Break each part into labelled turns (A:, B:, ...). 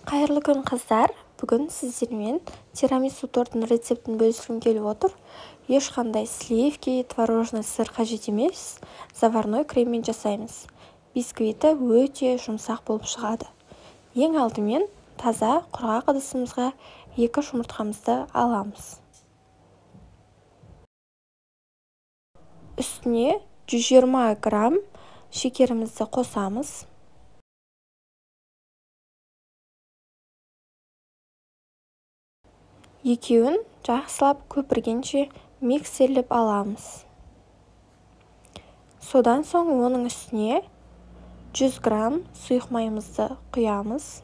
A: Қайырлы күн қыздар, бүгін сіздермен тирамису тортының рецептін бөліскім келіп отыр. Ешқандай сливки, творожный сыр қажет емес, заварной креммен жасаймыз. Бисквиті өте жұмсақ болып шығады. Ең алдымен таза құрғақ ыдысымызға 2 жұмыртқамызды аламыз. Үстіне 120 грамм шекерімізді қосамыз. Екеуін жақсылап көпіргенше миксерлеп аламыз. Содан соң оның үстіне 100 грамм сұйық майымызды құямыз.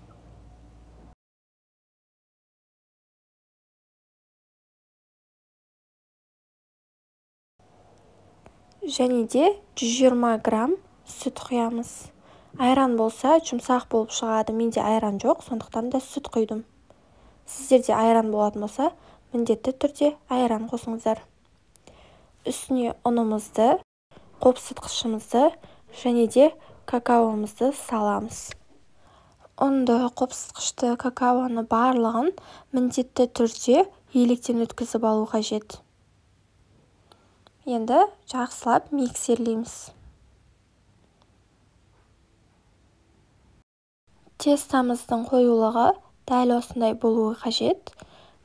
A: Және де 120 грамм сүт құямыз. Айран болса жұмсақ болып шығады, менде айран жоқ, сондықтан да сүт құйдым. Сіздерде айран болатын болса, міндетті түрде айран қосыңыздар. Үстіне ұнымызды, қопсытқышымызды және де какаомызды саламыз. Ұнды, қопсытқышты, какаоны барлығын міндетті түрде електен өткізіп алу қажет. Енді жақсылап миксерлейміз. Тестамыздың қоюлығы дәл осындай болуы қажет.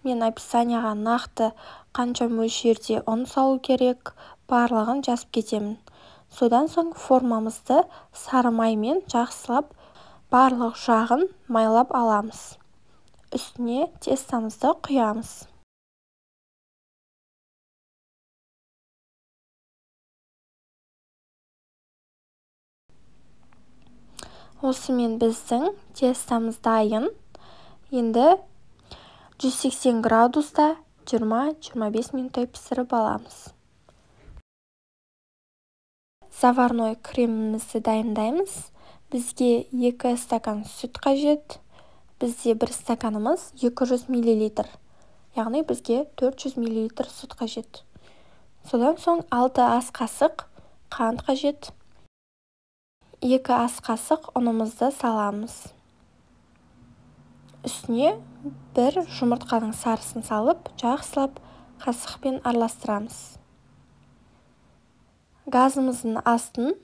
A: Мен описанияға нақты қанша мөлшерде ұн салу керек, барлығын жазып кетемін. Содан соң формамызды сары маймен жақсылап барлық жағын майлап аламыз. Үстіне тестамызды құямыз. Осымен біздің тестамыз дайын. Енді 180 градуста 20-25 минуттай пісіріп аламыз. Заварной кремімізді дайындаймыз. Бізге 2 стакан сүт қажет. Бізде 1 стаканымыз 200 мл. Яғни бізге 400 мл сүт қажет. Содан соң 6 ас қасық қант қажет. 2 ас қасық ұнымызды саламыз. Үстіне 1 жұмыртқаның сарысын салып, жақсылап қасықпен араластырамыз. Газымыздың астын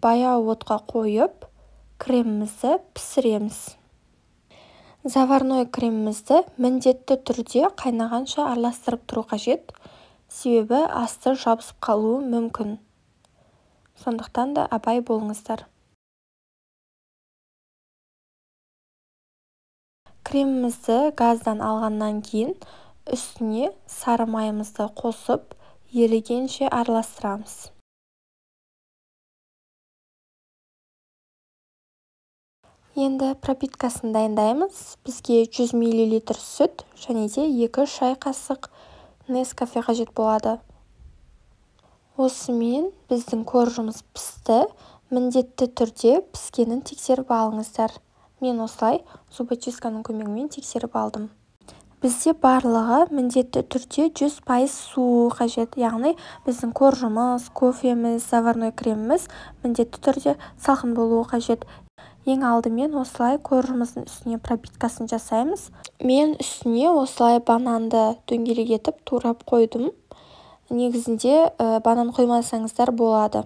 A: баяу отқа қойып, кремімізді пісіреміз. Заварной кремімізді міндетті түрде қайнағанша араластырып тұру қажет, себебі асты жабысып қалуы мүмкін. Сондықтан да абай болыңыздар. Кремімізді газдан алғаннан кейін үстіне сары майымызды қосып, ерігенше араластырамыз. Енді пропиткасын дайындаймыз. Бізге 100 мл сүт және де 2 шай қасық Нескафе қажет болады. Осымен біздің коржымыз пісті. Міндетті түрде піскенін тексеріп алыңыздар. Мен осылай зубочистканың көмегімен тексеріп алдым. Бізде барлығы міндетті түрде 100% су қажет. Яғни біздің коржымыз, кофеміз, заварной креміміз міндетті түрде салқын болуы қажет. Ең алдымен осылай коржымыздың үстіне пропиткасын жасаймыз. Мен үстіне осылай бананды дөңгелек етіп турап қойдым. Негізінде банан қоймасаңыздар болады.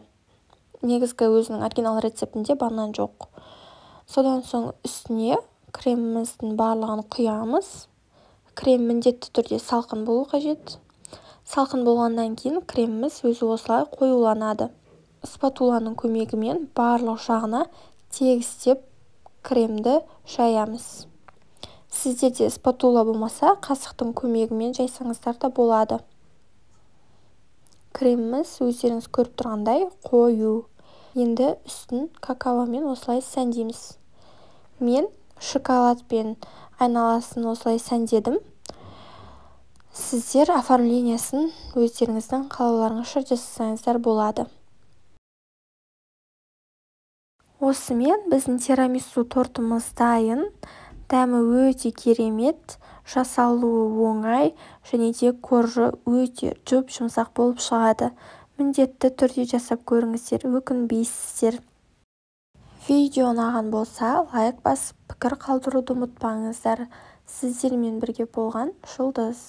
A: Негізгі өзінің оригинал рецептінде банан жоқ. Содан соң үстіне креміміздің барлығын құямыз. Крем міндетті түрде салқын болу қажет. Салқын болғаннан кейін креміміз өзі осылай қоюланады. Спатуланың көмегімен барлық жағына тегістеп кремді жаямыз. Сіздерде спатула болмаса, қасықтың көмегімен жайсаңыздар да болады. Креміміз өздеріңіз көріп тұрғандай қою. Енді үстін какаомен осылай сәндейміз. Мен шоколадпен айналасын осылай сәндедім. Сіздер оформлениясын өздеріңіздің қалауларыңызша жасасаңыздар болады. Осымен біздің тирамису тортымыз дайын. Дәмі өте керемет, жасалуы оңай және де коржы өте жұп-жұмсақ болып шығады. Міндетті түрде жасап көріңіздер, өкінбейсіздер. Видео ұнаған болса лайк басып пікір қалдыруды ұмытпаңыздар. Сіздермен бірге болған Жұлдыз.